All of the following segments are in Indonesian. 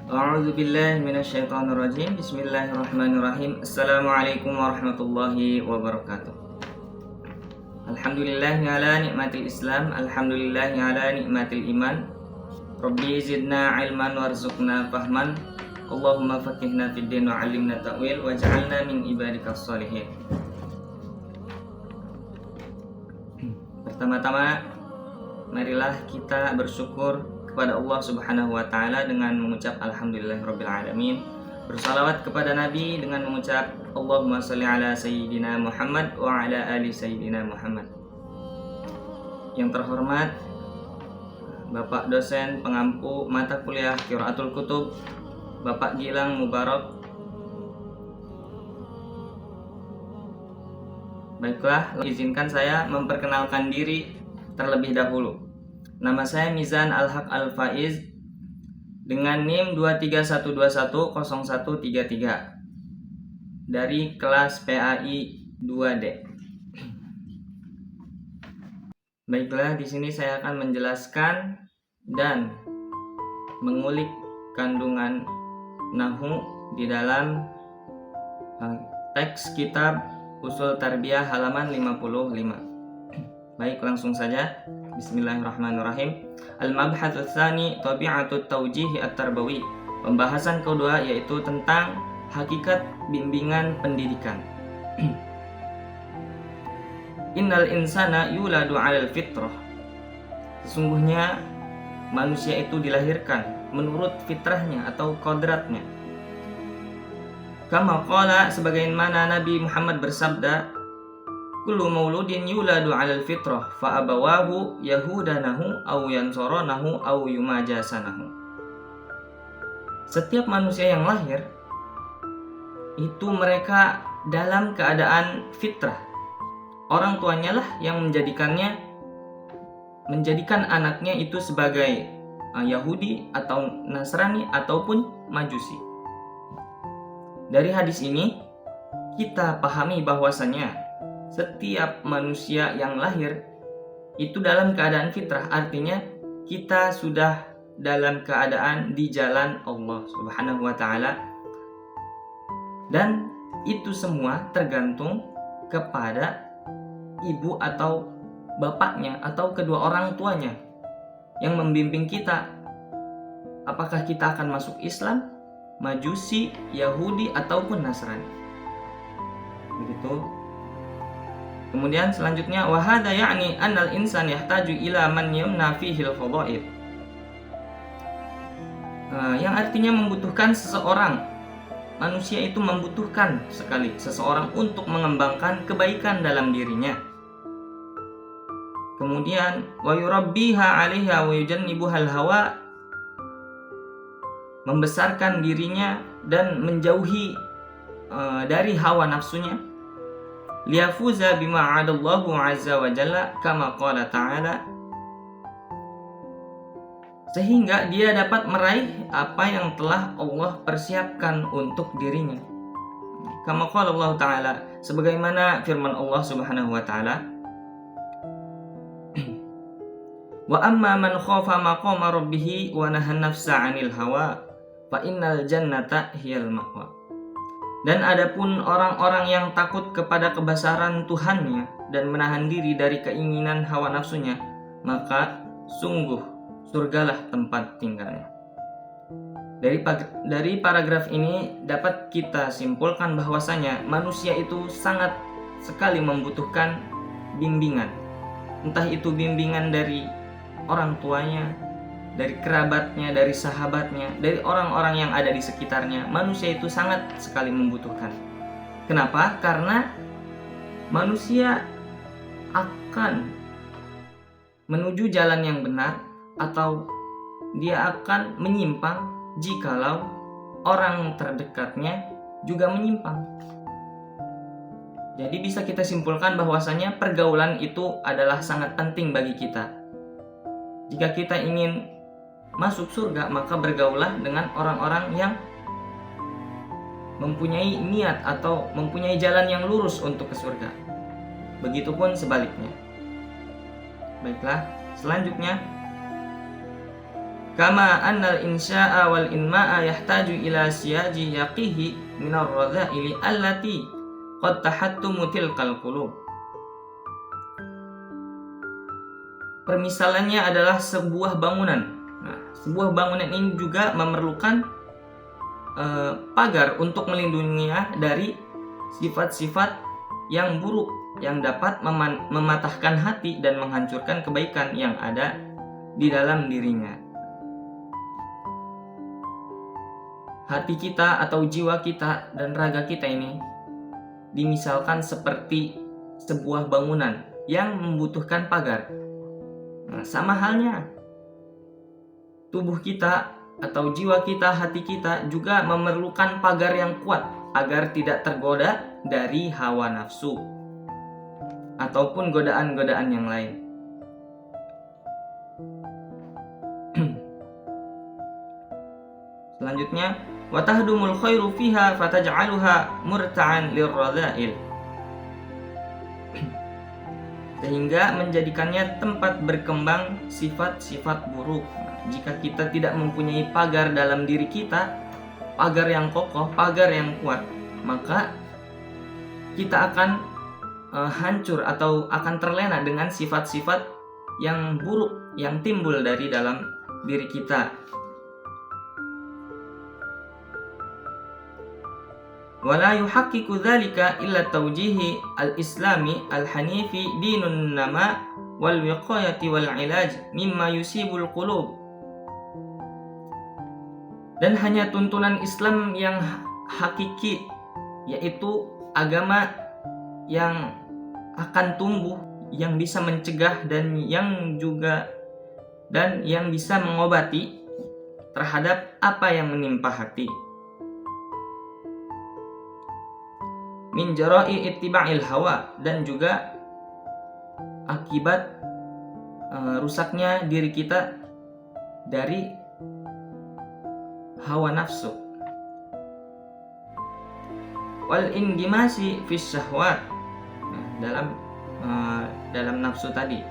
A'udzu billahi minasyaitonir rajim. Bismillahirrahmanirrahim. Assalamualaikum warahmatullahi wabarakatuh. Alhamdulillahi ala nikmatil Islam, alhamdulillahi ala nikmatil iman. Rabbi zidna ilman warzuqna fahman. Allahumma faqihna fid din wa 'allimna ta'wil waj'alna min ibadikas sholihin. Pertama-tama, marilah kita bersyukur kepada Allah Subhanahu wa taala dengan mengucap alhamdulillahirabbil alamin. Bersalawat kepada Nabi dengan mengucap Allahumma shalli ala sayyidina Muhammad wa ala ali sayyidina Muhammad. Yang terhormat Bapak dosen pengampu mata kuliah Qiraatul Kutub, Bapak Gilang Mubarak. Baiklah, izinkan saya memperkenalkan diri terlebih dahulu. Nama saya Mizan Al-Haq Al-Faiz dengan NIM 231210133 dari kelas PAI 2D. Baiklah, di sini saya akan menjelaskan dan mengulik kandungan nahwu di dalam teks kitab Ushul Tarbiyah halaman 55. Baik, langsung saja. Bismillahirrahmanirrahim. Al-mabhatsu tsani tabi'atut tawjih at-tarbawi. Pembahasan kedua yaitu tentang hakikat bimbingan pendidikan. Innal insana yuladu 'alal fitrah. Sesungguhnya manusia itu dilahirkan menurut fitrahnya atau kodratnya. Kama qala, sebagaimana Nabi Muhammad bersabda, kullu mauludin yuladu 'alal fitrah fa abawahu yahudanahu aw yansoranahu aw yumajasanahu. Setiap manusia yang lahir itu mereka dalam keadaan fitrah. Orang tuanya lah yang menjadikan anaknya itu sebagai Yahudi atau Nasrani ataupun Majusi. Dari hadis ini kita pahami bahwasanya setiap manusia yang lahir itu dalam keadaan fitrah, artinya kita sudah dalam keadaan di jalan Allah Subhanahu wa taala, dan itu semua tergantung kepada ibu atau bapaknya atau kedua orang tuanya yang membimbing kita apakah kita akan masuk Islam, Majusi, Yahudi ataupun Nasrani. Begitu. Kemudian selanjutnya wa hadza ya'ni annal insan yahtaju ila man yumna fihi al-fadha'il. Yang artinya membutuhkan seseorang. Manusia itu membutuhkan sekali seseorang untuk mengembangkan kebaikan dalam dirinya. Kemudian wa yurabbiha 'alaiha wa yujannibuha al-hawa, membesarkan dirinya dan menjauhi dari hawa nafsunya. Liyafuza bima 'adallahu 'azza wa jalla kama qala ta'ala, sehingga dia dapat meraih apa yang telah Allah persiapkan untuk dirinya. Kama qala Allah ta'ala, sebagaimana firman Allah Subhanahu wa ta'ala, wa amma man khafa maqama rabbih wa nahan nafsa 'anil hawa fa innal jannata hiyal ma'wa. Dan adapun orang-orang yang takut kepada kebesaran Tuhannya dan menahan diri dari keinginan hawa nafsunya, maka sungguh surgalah tempat tinggalnya. Dari paragraf ini dapat kita simpulkan bahwasanya manusia itu sangat sekali membutuhkan bimbingan. Entah itu bimbingan dari orang tuanya, dari kerabatnya, dari sahabatnya, dari orang-orang yang ada di sekitarnya. Manusia itu sangat sekali membutuhkan. Kenapa? Karena manusia akan menuju jalan yang benar atau dia akan menyimpang jikalau orang terdekatnya juga menyimpang. Jadi bisa kita simpulkan bahwasanya pergaulan itu adalah sangat penting bagi kita. Jika kita ingin masuk surga, maka bergaulah dengan orang-orang yang mempunyai niat atau mempunyai jalan yang lurus untuk ke surga. Begitupun sebaliknya. Baiklah, selanjutnya Kama annal insya'a wal inma'a yahtaju ila siyaji yaqihi minar radha'ili allati qad tahattumu tilkal qulub. Permisalannya adalah sebuah bangunan. Nah, sebuah bangunan ini juga memerlukan pagar untuk melindunginya dari sifat-sifat yang buruk yang dapat mematahkan hati dan menghancurkan kebaikan yang ada di dalam dirinya. Hati kita atau jiwa kita dan raga kita ini dimisalkan seperti sebuah bangunan yang membutuhkan pagar. Nah, sama halnya tubuh kita atau jiwa kita, hati kita juga memerlukan pagar yang kuat agar tidak tergoda dari hawa nafsu ataupun godaan-godaan yang lain. Selanjutnya, wa tahdumul khairu fiha fataj'aluha murta'an lirradha'il. Sehingga menjadikannya tempat berkembang sifat-sifat buruk. Jika kita tidak mempunyai pagar dalam diri kita, pagar yang kokoh, pagar yang kuat, maka kita akan hancur atau akan terlena dengan sifat-sifat yang buruk yang timbul dari dalam diri kita. Wala yuhaqqiqu dzalika illa tawjihi al-islami al-hanifi dinun nama wal wiqayati wal ilaj mimma yusibul qulub. Dan hanya tuntunan Islam yang hakiki, yaitu agama yang akan tumbuh, yang bisa mencegah dan yang bisa mengobati terhadap apa yang menimpa hati. Min jara'i ittiba'il hawa, dan juga akibat rusaknya diri kita dari hawa nafsu. Wal ingimasi fis syahwat, dalam nafsu tadi.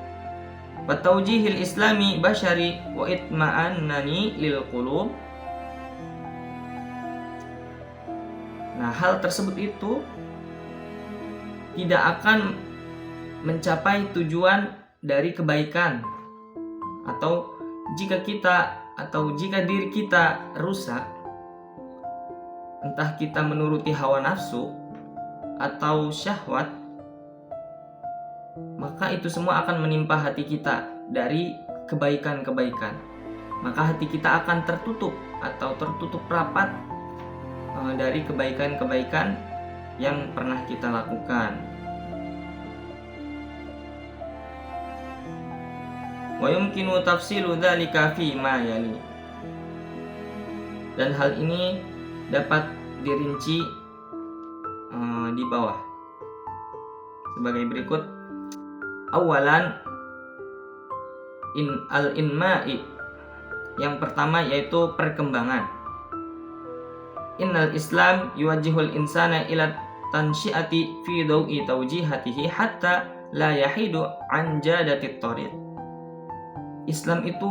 Wa tawjihil islami basyari wa itma'annani lil qulub. Nah, hal tersebut itu tidak akan mencapai tujuan dari kebaikan, atau jika diri kita rusak, entah kita menuruti hawa nafsu atau syahwat, maka itu semua akan menimpa hati kita dari kebaikan-kebaikan. Maka hati kita akan tertutup rapat dari kebaikan-kebaikan yang pernah kita lakukan. Wa yumkinu tafsilu dzalika fi ma yali. Dan hal ini dapat dirinci di bawah sebagai berikut. Awalan, al-inma'i. Yang pertama yaitu perkembangan. Innal Islam yuwajjihul insana ila tansyiati fi dawi tawjihatihi hatta la yahidu an jadatit thariq. Islam itu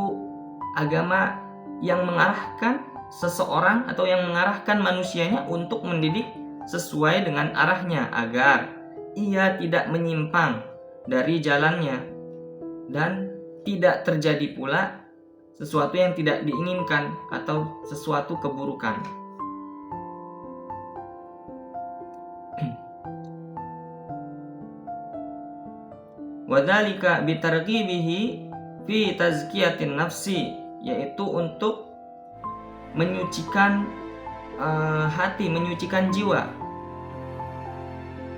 agama yang mengarahkan seseorang atau yang mengarahkan manusianya untuk mendidik sesuai dengan arahnya agar ia tidak menyimpang dari jalannya dan tidak terjadi pula sesuatu yang tidak diinginkan atau sesuatu keburukan. Wadzalika bitarghibihi fi tazkiyatin nafsi, yaitu untuk menyucikan hati, menyucikan jiwa.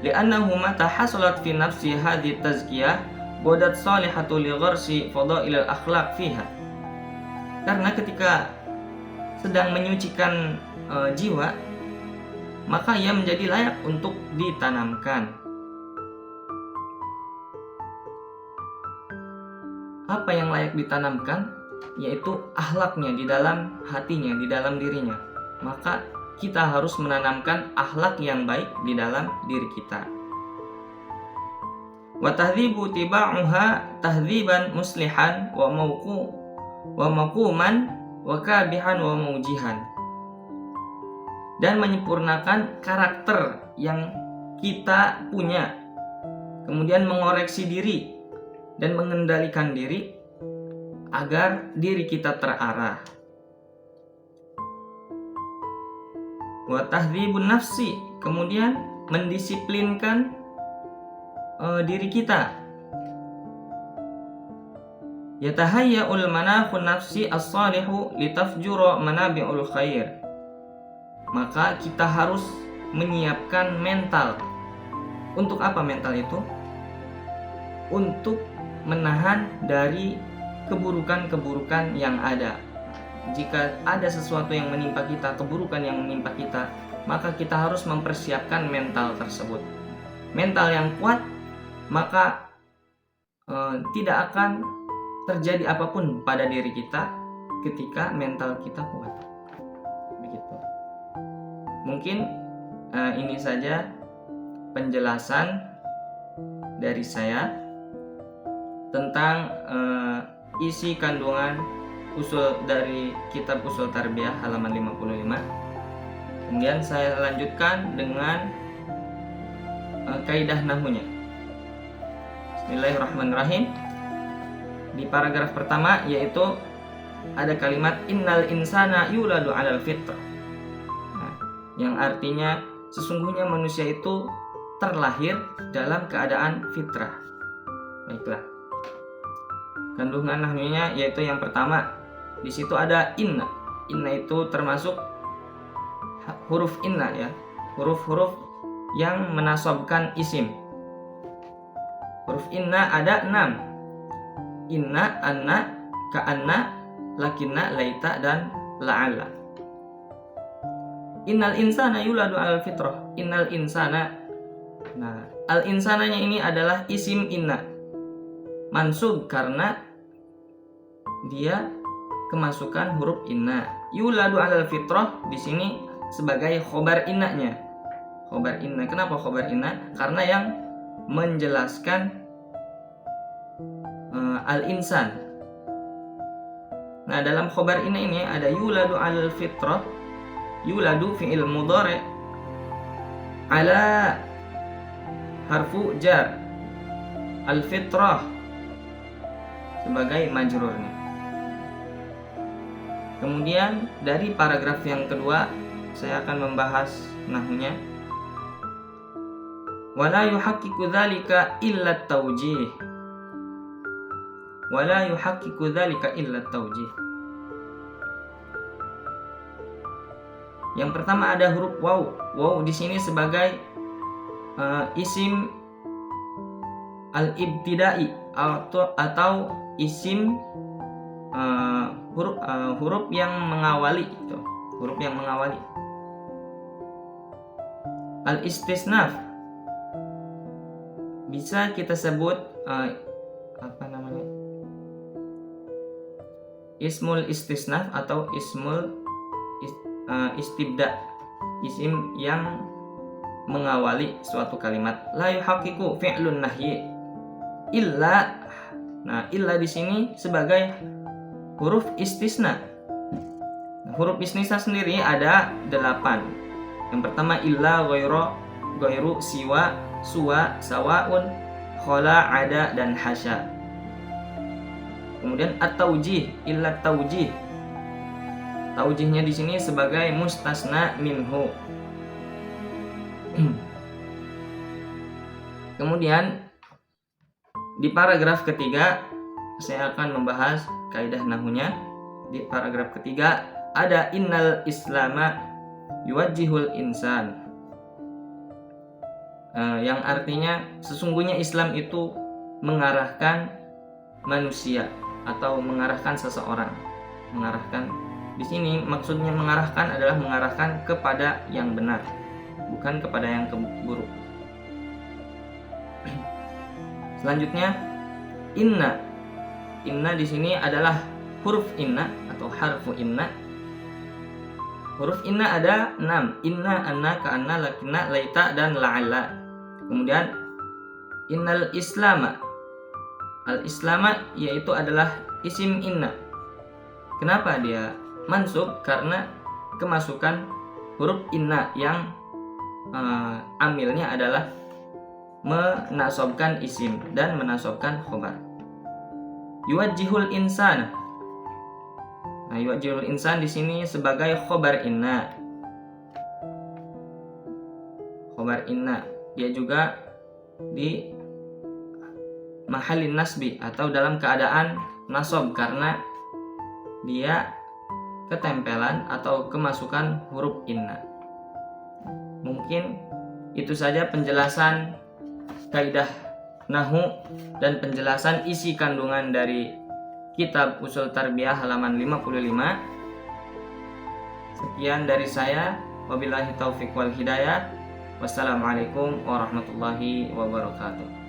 Li'annahu mata hasalat fi nafsi hadhihi tazkiyah bodat salihatu li gharsi fadailal akhlaq fiha. Karena ketika sedang menyucikan jiwa, maka ia menjadi layak untuk ditanamkan. Apa yang layak ditanamkan? Yaitu akhlaknya di dalam hatinya, di dalam dirinya. Maka kita harus menanamkan akhlak yang baik di dalam diri kita. Wa tahdhibu tiba'uha tahdhiban muslihan wa mawquman wa kabihan wa mujihan, dan menyempurnakan karakter yang kita punya, kemudian mengoreksi diri dan mengendalikan diri agar diri kita terarah. Wa tahdhibun nafsi, kemudian mendisiplinkan diri kita. Yatahayya'ul manakhun nafsi as-salihu litafjura manabi'ul khair. Maka kita harus menyiapkan mental. Untuk apa mental itu? Untuk menahan dari keburukan-keburukan yang ada. Jika ada sesuatu yang menimpa kita, keburukan yang menimpa kita, maka kita harus mempersiapkan mental tersebut. Mental yang kuat, maka tidak akan terjadi apapun pada diri kita ketika mental kita kuat. Begitu. Mungkin ini saja penjelasan dari saya tentang isi kandungan usul dari kitab Usul Tarbiyah halaman 55. Kemudian saya lanjutkan dengan kaidah nahwunya. Bismillahirrahmanirrahim. Di paragraf pertama yaitu ada kalimat innal insana yuladu 'alal fitrah. Nah, yang artinya sesungguhnya manusia itu terlahir dalam keadaan fitrah. Baiklah. Kandungan nahwunya yaitu yang pertama, di situ ada inna. Inna itu termasuk huruf inna ya, huruf-huruf yang menasabkan isim. Huruf inna ada 6. Inna, anna, ka'anna, lakinna, laita, dan la'alla. Innal insana yuladu 'alal fitrah. Innal insana. Nah, al insananya ini adalah isim inna. Mansub karena dia kemasukan huruf inna. Yuladu 'alal fitrah di sini sebagai khobar innanya. Khobar inna. Kenapa khobar inna? Karena yang menjelaskan al-insan. Nah, dalam khobar ini ada yuladu al fitrah. Yuladu fi'il mudhari' ala harfu jar, al fitrah sebagai majrurnya. Kemudian dari paragraf yang kedua saya akan membahas nahwunya. Wala yuhaqqiqu dzalika illa at-tawjih. Wala yuhaqqiqu dzalika illa at-tawjih. Yang pertama ada huruf waw. Waw di sini sebagai isim al-ibtidai atau isim huruf yang mengawali itu. Huruf yang mengawali. Al-istisnaf bisa kita sebut apa namanya? Ismul istisnaf atau ismul istibda, isim yang mengawali suatu kalimat. La yuhaqqiqu fi'lun nahyi illa. Nah, illa di sini sebagai huruf istisna. Nah, huruf istisna sendiri ada 8. Yang pertama illa, ghairu, siwa, suwa, sawaun, khala, ada, dan hasya. Kemudian at-taujih, illa taujih. Taujihnya di sini sebagai mustasna minhu. Kemudian di paragraf ketiga saya akan membahas kaidah nahwunya. Di paragraf ketiga ada innal islama yuwajjihul insan. Yang artinya sesungguhnya Islam itu mengarahkan manusia atau mengarahkan seseorang. Mengarahkan di sini maksudnya mengarahkan adalah mengarahkan kepada yang benar, bukan kepada yang buruk. Selanjutnya inna. Inna di sini adalah huruf inna atau harfu inna. Huruf inna ada 6. Inna, anna, ka'anna, lakinna, laita, dan la'alla. Kemudian innal islama. Al islama yaitu adalah isim inna. Kenapa dia mansub karena kemasukan huruf inna yang amilnya adalah menasobkan isim dan menasobkan khobar. Yuwajjihul insan. Nah, yuwajjihul insan di sini sebagai khobar inna. Khobar inna, dia juga di mahallin nasbi atau dalam keadaan nasab karena dia ketempelan atau kemasukan huruf inna. Mungkin itu saja penjelasan kaidah Nahwu dan penjelasan isi kandungan dari kitab Ushul Tarbiyah halaman 55. Sekian dari saya. Wabillahi taufiq wal hidayah. Wassalamualaikum warahmatullahi wabarakatuh.